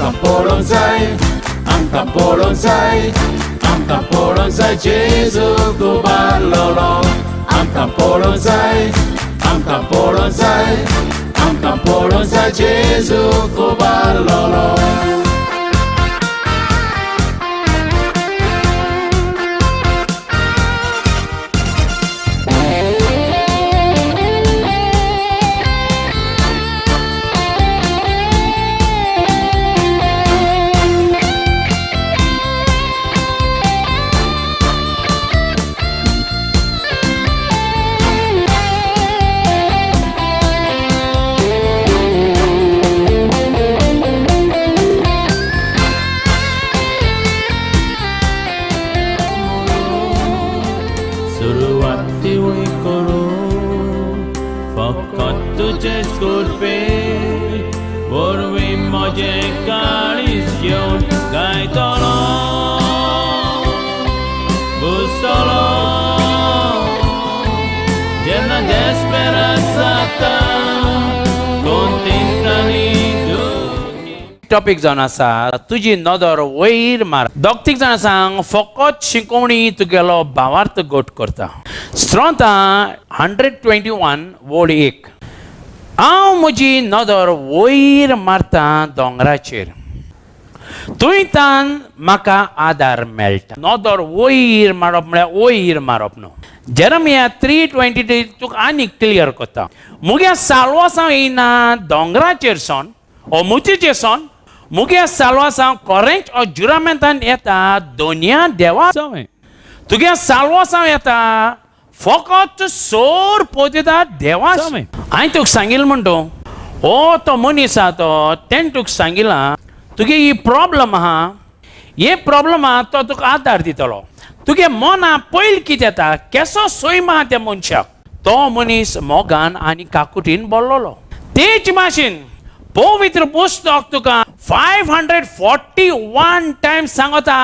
आमकां पळोवंक जाय जेजू उबारलोलो आमकां पळोवंक जाय जेजू उबारलोलो सुरवाती वय करू फकत तुजेच करपे वरवीं म्हजें काळीज घेवन गायतलो बुजतलो जेन्ना desperate जाता कोंकणी टॉपिक जावन आसा तुजी नदर वयर मार दोग-तीग जाणां सांग फकत शिकोवणी तुगेलो भावार्थ गोट करता स्त्रोता 121 वोड 1 हांव म्हजी नदर वयर मारता दोंगराचेर थंयतान म्हाका आदार मेळटा नदर वयर मारप म्हळ्यार वयर मारप न्हू जेरमिया 3:23 तुका आनी क्लियर करता मुगे साल्वासांव येयना दोंगराचेर सोन ओ मुतीचेर सोन मुगे साल्वासांव कोरेंच ओ जुरामेंतान येता दोनया देवा जावं तुगे साल्वासांव येता फकत सोर पोतेता देवा जावं हांवें तुका सांगिल्लें म्हणटो ओ तो मनीस आहा तो तेणें तुका सांगिलां तुगे ही प्रॉब्लम आहा हे प्रॉब्लम आहा तो तुका आदार दितलो तुगे मना पयलीं कितें येता केसो सोयम आहा त्या मनशाक तो मनीस मोगान आनी काकुटीन बोल्लोलो तेच भाशेन पवित्र पुस्तक तुका 541 टायम्स सांगता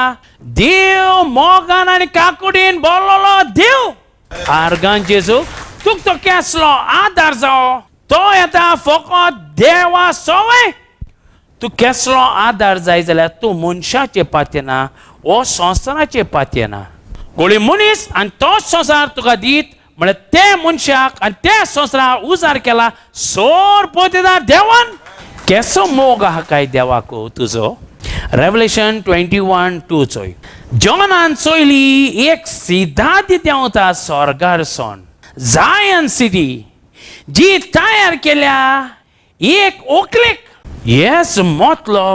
देव मोगान आनी काकुटीन बोल्लोलो देव आर्गान जेजू तुका तो केसलो आदार जावो तो येता फकत देवा सोवे तू केसलो आदार जाय जाल्यार तूं मनशाचे पातयेना ओ संवसाराचे पातयेना कोणी मनीस आनी तो संवसार तुका दीत म्हळ्यार ते मनशाक आनी त्या संवसाराक उजार केला सोर पोतेदार देवान केसो मोग आहा काय देवाको तुजो रेवलेशन 21:2 चोय जॉनान चोयली एक सिद्धांत देंवता स्वर्गार सोन जायन सिटी जी तयार केल्या एक ओकलेक येस मोतलो